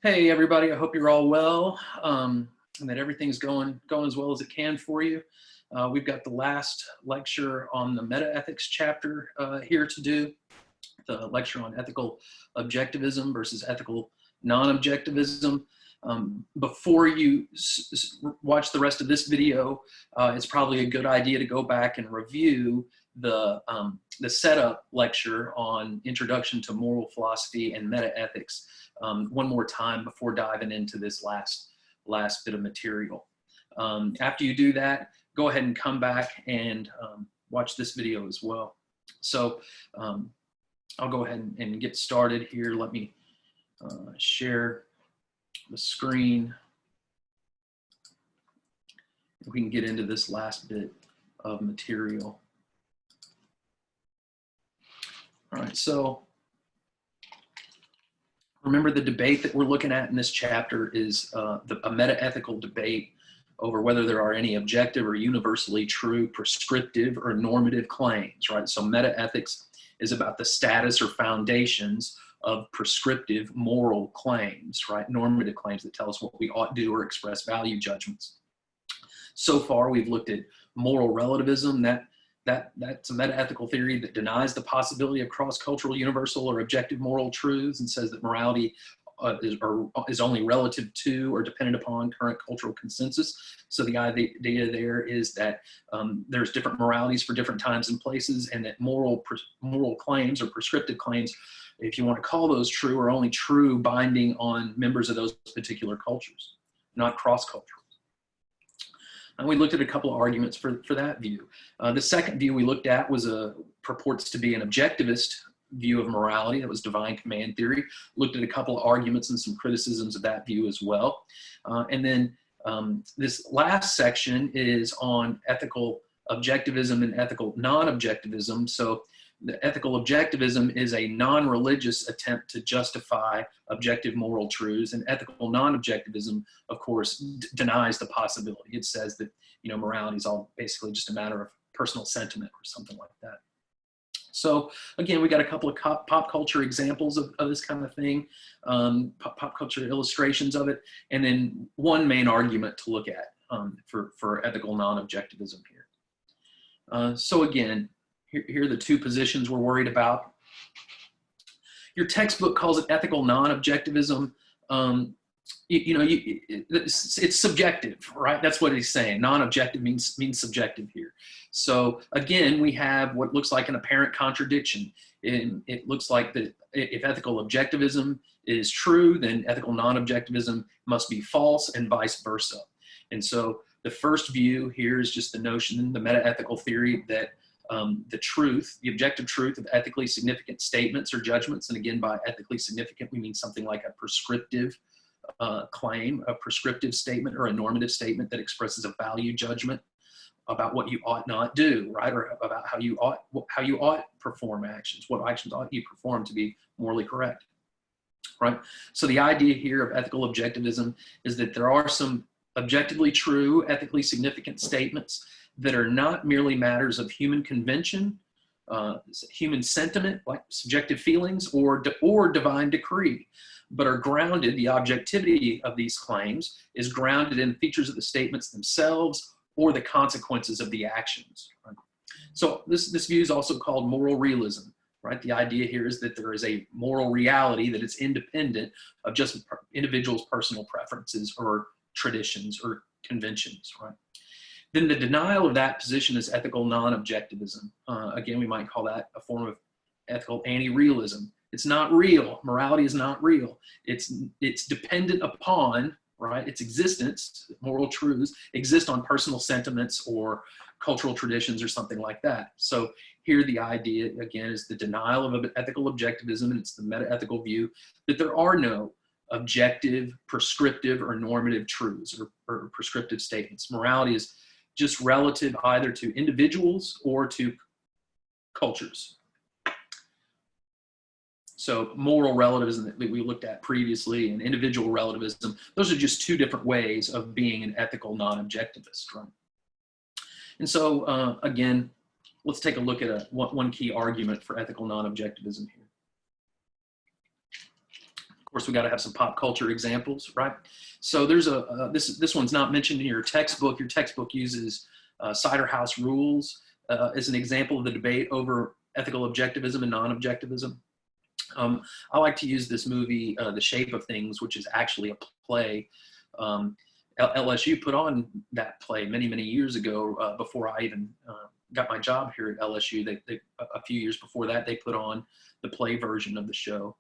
Hey everybody, I hope you're all well and that everything's going as well as it can for you. We've got the last lecture on the meta-ethics chapter here to do, the lecture on ethical objectivism versus ethical non-objectivism. Before you watch the rest of this video, it's probably a good idea to go back and review the setup lecture on Introduction to Moral Philosophy and Meta-Ethics one more time before diving into this last bit of material. After you do that, go ahead and come back and watch this video as well. So I'll go ahead and get started here. Let me share the screen. We can get into this last bit of material. All right, so remember the debate that we're looking at in this chapter is a meta-ethical debate over whether there are any objective or universally true prescriptive or normative claims, right? So meta-ethics is about the status or foundations of prescriptive moral claims, right? Normative claims that tell us what we ought to do or express value judgments. So far, we've looked at moral relativism. That's a meta-ethical theory that denies the possibility of cross-cultural, universal, or objective moral truths and says that morality is only relative to or dependent upon current cultural consensus. So the idea there is that there's different moralities for different times and places, and that moral claims or prescriptive claims, if you want to call those true, are only true binding on members of those particular cultures, not cross-cultural. And we looked at a couple of arguments for that view. The second view we looked at was purports to be an objectivist view of morality. That was divine command theory. Looked at a couple of arguments and some criticisms of that view as well. And then this last section is on ethical objectivism and ethical non-objectivism. So the ethical objectivism is a non-religious attempt to justify objective moral truths, and ethical non-objectivism, of course, denies the possibility. It says that, you know, morality is all basically just a matter of personal sentiment or something like that. So again, we got a couple of pop culture examples of this kind of thing, pop culture illustrations of it, and then one main argument to look at for ethical non-objectivism here. So again, here are the two positions we're worried about. Your textbook calls it ethical non-objectivism. It's subjective, right? That's what he's saying. Non-objective means subjective here. So again, we have what looks like an apparent contradiction. It looks like that if ethical objectivism is true, then ethical non-objectivism must be false, and vice versa. And so the first view here is just the notion, the meta-ethical theory, that the objective truth of ethically significant statements or judgments, and again, by ethically significant, we mean something like a prescriptive claim, a prescriptive statement, or a normative statement that expresses a value judgment about what you ought not do, right? Or about how you ought perform actions, what actions ought you perform to be morally correct, right? So the idea here of ethical objectivism is that there are some objectively true, ethically significant statements that are not merely matters of human convention, human sentiment, like subjective feelings, or divine decree, but are grounded, the objectivity of these claims is grounded in features of the statements themselves or the consequences of the actions. Right? So this view is also called moral realism, right? The idea here is that there is a moral reality that is independent of just individuals' personal preferences or traditions or conventions, right? Then the denial of that position is ethical non-objectivism. Again, we might call that a form of ethical anti-realism. It's not real. Morality is not real. It's dependent upon, right? Its existence, moral truths, exist on personal sentiments or cultural traditions or something like that. So here the idea, again, is the denial of ethical objectivism, and it's the meta-ethical view that there are no objective, prescriptive, or normative truths or prescriptive statements. Morality is just relative either to individuals or to cultures. So moral relativism that we looked at previously and individual relativism, those are just two different ways of being an ethical non-objectivist, right? And so again, let's take a look at one key argument for ethical non-objectivism here. course, we got to have some pop culture examples, right? So there's this one's not mentioned in your textbook. Your textbook uses Cider House Rules as an example of the debate over ethical objectivism and non-objectivism. I like to use this movie, The Shape of Things, which is actually a play. LSU put on that play many, many years ago before I even got my job here at LSU. A few years before that, they put on the play version of the show.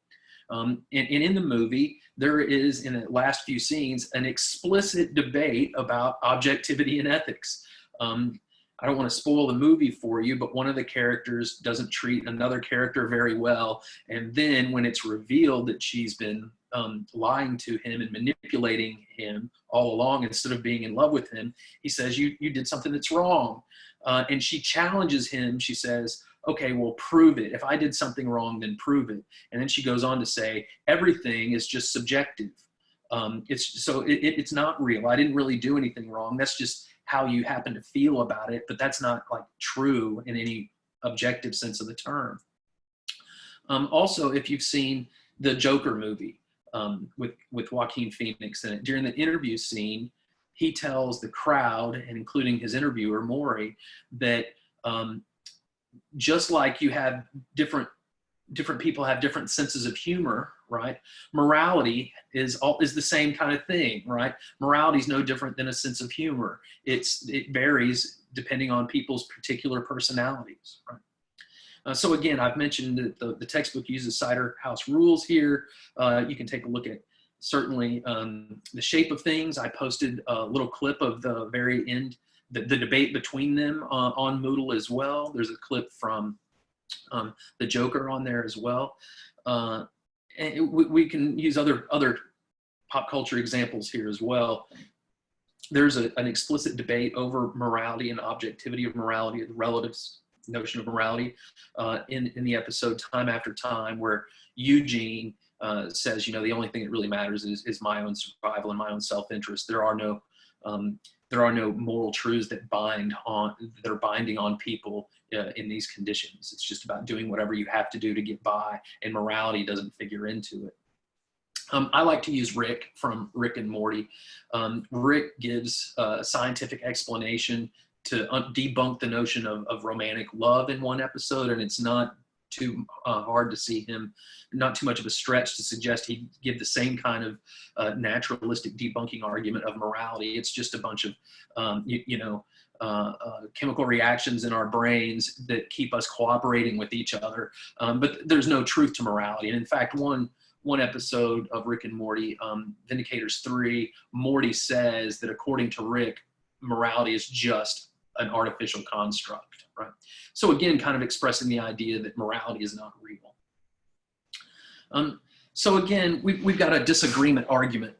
And in the movie, there is, in the last few scenes, an explicit debate about objectivity and ethics. I don't want to spoil the movie for you, but one of the characters doesn't treat another character very well. And then when it's revealed that she's been lying to him and manipulating him all along instead of being in love with him, he says, you did something that's wrong. And she challenges him. She says, okay, well, prove it. If I did something wrong, then prove it. And then she goes on to say, everything is just subjective. It's not real. I didn't really do anything wrong. That's just how you happen to feel about it, but that's not like true in any objective sense of the term. Also, if you've seen the Joker movie with Joaquin Phoenix in it, during the interview scene, he tells the crowd, and including his interviewer, Maury, that just like you have different people have different senses of humor, right? Morality is the same kind of thing, right? Morality is no different than a sense of humor. It varies depending on people's particular personalities, right? So again, I've mentioned that the textbook uses Cider House Rules here. You can take a look at certainly The Shape of Things. I posted a little clip of the very end, the debate between them on Moodle as well. There's a clip from the Joker on there as well. And we can use other pop culture examples here as well. There's an explicit debate over morality and objectivity of morality, the relative notion of morality in the episode Time After Time, where Eugene says, the only thing that really matters is my own survival and my own self-interest. There are no moral truths that are binding on people in these conditions. It's just about doing whatever you have to do to get by, and morality doesn't figure into it. I like to use Rick from Rick and Morty. Rick gives a scientific explanation to debunk the notion of romantic love in one episode, and it's not too hard to see him, not too much of a stretch to suggest he'd give the same kind of naturalistic debunking argument of morality. It's just a bunch of, chemical reactions in our brains that keep us cooperating with each other. But there's no truth to morality. And in fact, one episode of Rick and Morty, Vindicators 3, Morty says that according to Rick, morality is just an artificial construct, right? So again, kind of expressing the idea that morality is not real. So again, we've got a disagreement argument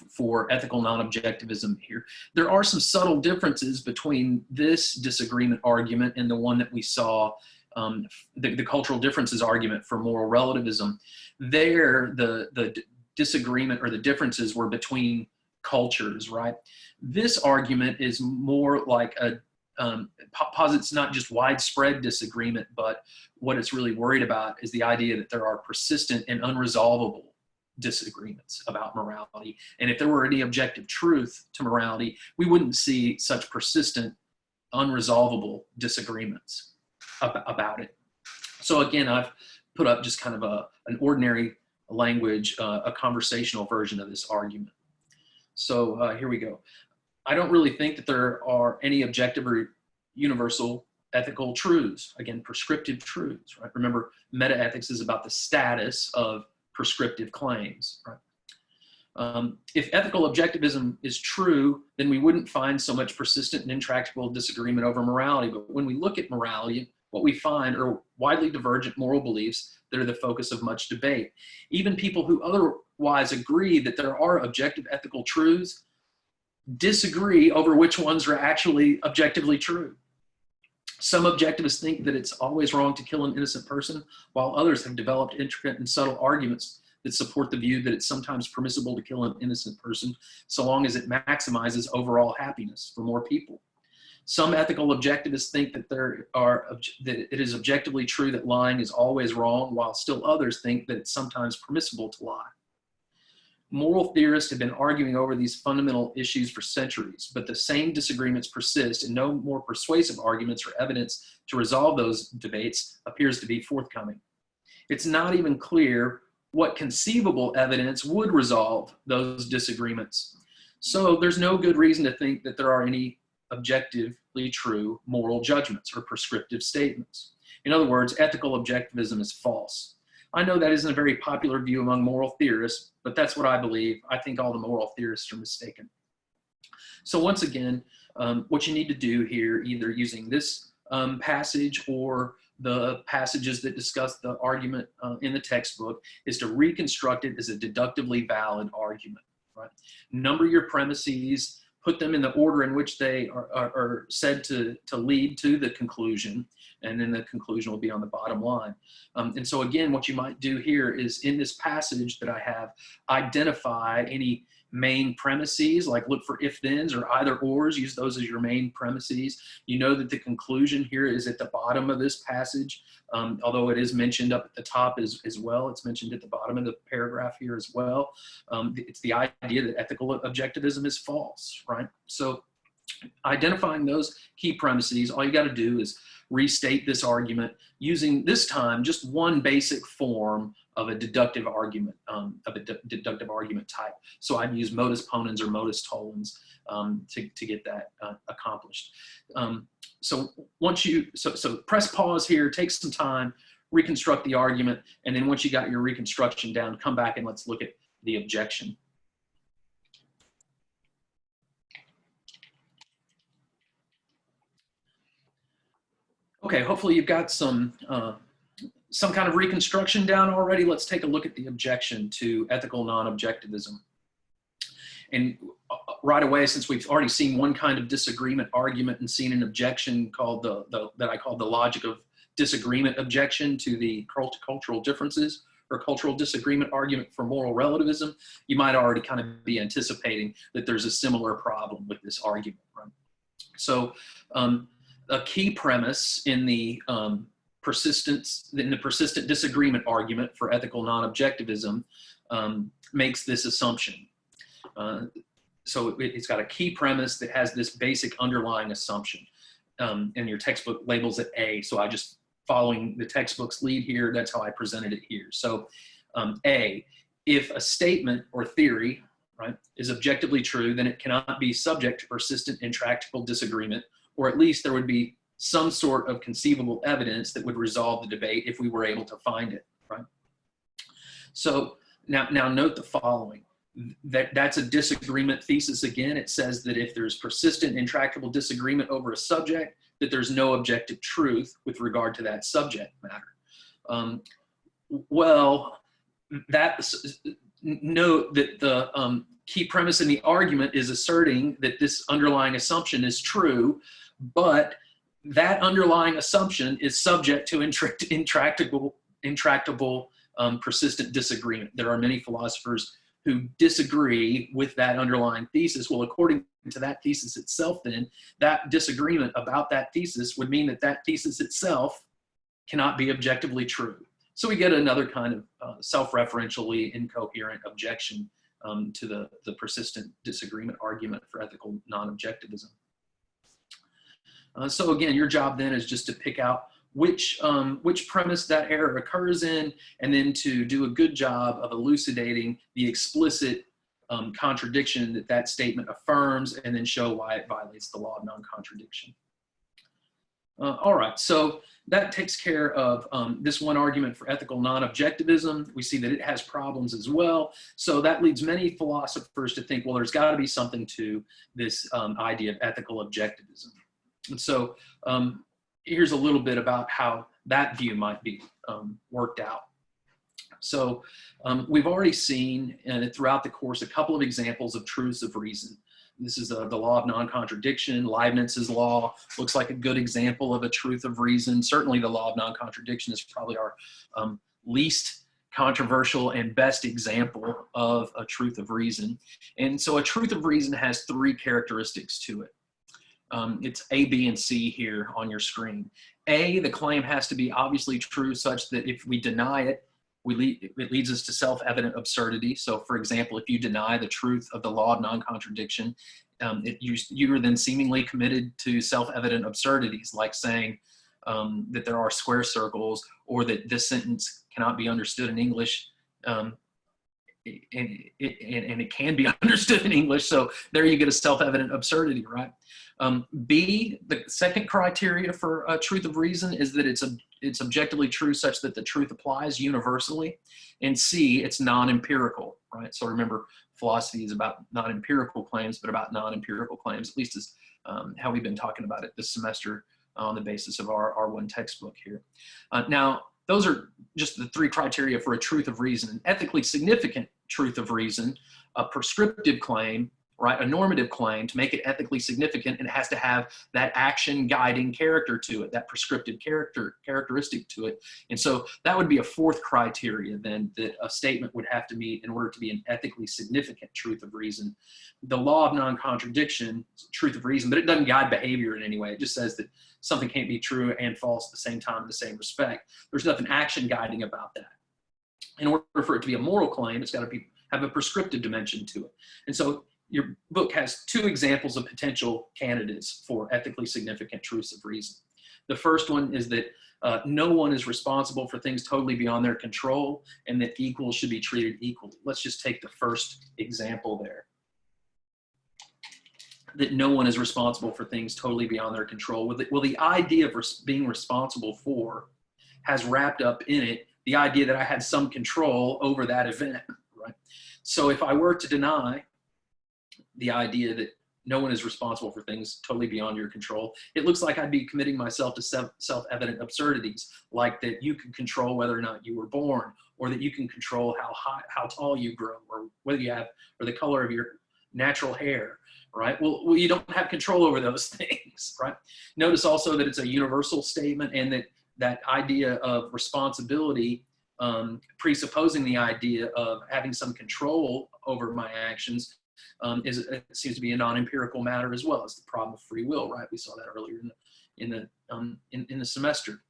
for ethical non-objectivism here. There are some subtle differences between this disagreement argument and the one that we saw, the cultural differences argument for moral relativism. There, the disagreement or the differences were between cultures, right? This argument is more like posits not just widespread disagreement, but what it's really worried about is the idea that there are persistent and unresolvable disagreements about morality. And if there were any objective truth to morality, we wouldn't see such persistent, unresolvable disagreements about it. So again, I've put up just kind of an ordinary language, a conversational version of this argument. So here we go. I don't really think that there are any objective or universal ethical truths. Again, prescriptive truths, right? Remember, metaethics is about the status of prescriptive claims, right? If ethical objectivism is true, then we wouldn't find so much persistent and intractable disagreement over morality. But when we look at morality, what we find are widely divergent moral beliefs that are the focus of much debate. Even people who otherwise agree that there are objective ethical truths disagree over which ones are actually objectively true. Some objectivists think that it's always wrong to kill an innocent person, while others have developed intricate and subtle arguments that support the view that it's sometimes permissible to kill an innocent person so long as it maximizes overall happiness for more people. Some ethical objectivists think that that it is objectively true that lying is always wrong, while still others think that it's sometimes permissible to lie. Moral theorists have been arguing over these fundamental issues for centuries, but the same disagreements persist, and no more persuasive arguments or evidence to resolve those debates appears to be forthcoming. It's not even clear what conceivable evidence would resolve those disagreements. So there's no good reason to think that there are any objectively true moral judgments or prescriptive statements. In other words, ethical objectivism is false. I know that isn't a very popular view among moral theorists, but that's what I believe. I think all the moral theorists are mistaken. So once again, what you need to do here, either using this passage or the passages that discuss the argument in the textbook, is to reconstruct it as a deductively valid argument. Right? Number your premises, put them in the order in which they are said to lead to the conclusion, and then the conclusion will be on the bottom line. And so again, what you might do here is, in this passage that I have, identify any main premises, like look for if-thens or either-ors, use those as your main premises. You know that the conclusion here is at the bottom of this passage, although it is mentioned up at the top as well. It's mentioned at the bottom of the paragraph here as well. It's the idea that ethical objectivism is false, right? So identifying those key premises, all you got to do is restate this argument using, this time, just one basic form of a deductive argument, deductive argument type. So I'd use modus ponens or modus tollens to get that accomplished. So once you, so press pause here, take some time, reconstruct the argument, and then once you got your reconstruction down, come back and let's look at the objection. Okay, hopefully you've got some kind of reconstruction down already. Let's take a look at the objection to ethical non-objectivism. And right away, since we've already seen one kind of disagreement argument and seen an objection called that I call the logic of disagreement objection to the cultural differences or cultural disagreement argument for moral relativism, you might already kind of be anticipating that there's a similar problem with this argument, right? So a key premise in the persistent disagreement argument for ethical non-objectivism makes this assumption. So it's got a key premise that has this basic underlying assumption. And your textbook labels it A, so I just, following the textbook's lead here, that's how I presented it here. So A, if a statement or theory, right, is objectively true, then it cannot be subject to persistent intractable disagreement, or at least there would be some sort of conceivable evidence that would resolve the debate if we were able to find it, right? So now note the following. That's a disagreement thesis again. It says that if there's persistent intractable disagreement over a subject, that there's no objective truth with regard to that subject matter. Well, note that the key premise in the argument is asserting that this underlying assumption is true, but that underlying assumption is subject to intractable persistent disagreement. There are many philosophers who disagree with that underlying thesis. Well, according to that thesis itself, then, that disagreement about that thesis would mean that that thesis itself cannot be objectively true. So we get another kind of self-referentially incoherent objection to the persistent disagreement argument for ethical non-objectivism. So again, your job then is just to pick out which premise that error occurs in, and then to do a good job of elucidating the explicit contradiction that that statement affirms, and then show why it violates the law of non-contradiction. All right, so that takes care of this one argument for ethical non-objectivism. We see that it has problems as well. So that leads many philosophers to think, well, there's got to be something to this idea of ethical objectivism. And so here's a little bit about how that view might be worked out. So we've already seen throughout the course a couple of examples of truths of reason. This is the law of non-contradiction. Leibniz's law looks like a good example of a truth of reason. Certainly the law of non-contradiction is probably our least controversial and best example of a truth of reason. And so a truth of reason has three characteristics to it. It's A, B, and C here on your screen. A, the claim has to be obviously true such that if we deny it, it leads us to self-evident absurdity. So for example, if you deny the truth of the law of non-contradiction, you're then seemingly committed to self-evident absurdities, like saying that there are square circles, or that this sentence cannot be understood in English, and it can be understood in English. So there you get a self-evident absurdity, right? B, the second criteria for truth of reason is that it's objectively true such that the truth applies universally. And C, it's non-empirical, right? So remember, philosophy is about not empirical claims, but about non-empirical claims, at least is how we've been talking about it this semester on the basis of our R1 textbook here. Now, those are just the three criteria for a truth of reason. An ethically significant truth of reason, a prescriptive claim, right, a normative claim. To make it ethically significant, it has to have that action guiding character to it, that prescriptive characteristic to it. And so that would be a fourth criteria then that a statement would have to meet in order to be an ethically significant truth of reason. The law of non-contradiction, truth of reason, but it doesn't guide behavior in any way. It just says that something can't be true and false at the same time in the same respect. There's nothing action guiding about that. In order for it to be a moral claim, it's got to have a prescriptive dimension to it. And so your book has two examples of potential candidates for ethically significant truths of reason. The first one is that no one is responsible for things totally beyond their control, and that equals should be treated equally. Let's just take the first example there. That no one is responsible for things totally beyond their control. Well, the idea of being responsible for has wrapped up in it the idea that I had some control over that event, right? So if I were to deny the idea that no one is responsible for things totally beyond your control, it looks like I'd be committing myself to self-evident absurdities, like that you can control whether or not you were born, or that you can control how tall you grow, or whether you have, or the color of your natural hair, right? Well, you don't have control over those things, right? Notice also that it's a universal statement, and that idea of responsibility, presupposing the idea of having some control over my actions, it seems to be a non-empirical matter as well. It's the problem of free will, right? We saw that earlier in the semester.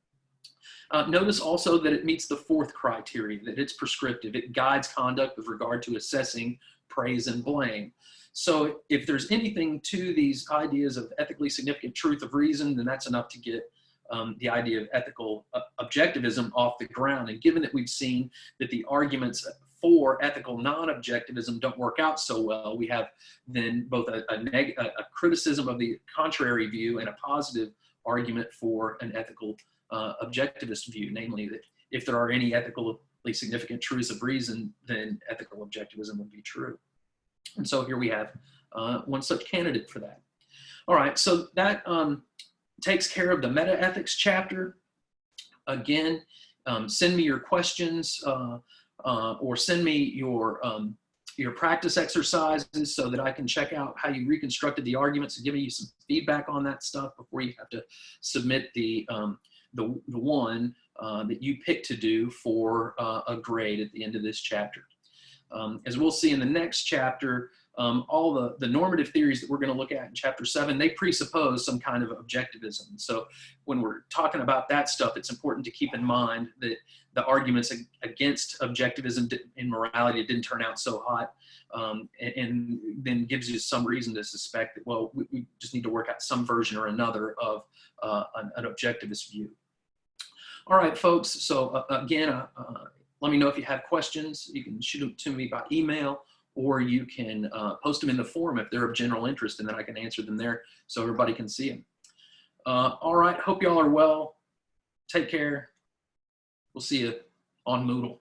Notice also that it meets the fourth criteria, that it's prescriptive. It guides conduct with regard to assessing praise and blame. So if there's anything to these ideas of ethically significant truth of reason, then that's enough to get the idea of ethical objectivism off the ground. And given that we've seen that the arguments for ethical non-objectivism don't work out so well, we have then both a criticism of the contrary view and a positive argument for an ethical objectivist view, namely that if there are any ethically significant truths of reason, then ethical objectivism would be true. And so here we have one such candidate for that. All right, so that takes care of the meta-ethics chapter. Again, send me your questions or send me your practice exercises so that I can check out how you reconstructed the arguments and give you some feedback on that stuff before you have to submit the one that you picked to do for a grade at the end of this chapter. As we'll see in the next chapter, all the normative theories that we're going to look at in chapter 7, they presuppose some kind of objectivism. So when we're talking about that stuff, it's important to keep in mind that the arguments against objectivism in morality didn't turn out so hot, and then gives you some reason to suspect that, well, we just need to work out some version or another of an objectivist view. All right, folks, so again, let me know if you have questions. You can shoot them to me by email, or you can post them in the forum if they're of general interest, and then I can answer them there so everybody can see them. All right, hope y'all are well. Take care. We'll see you on Moodle.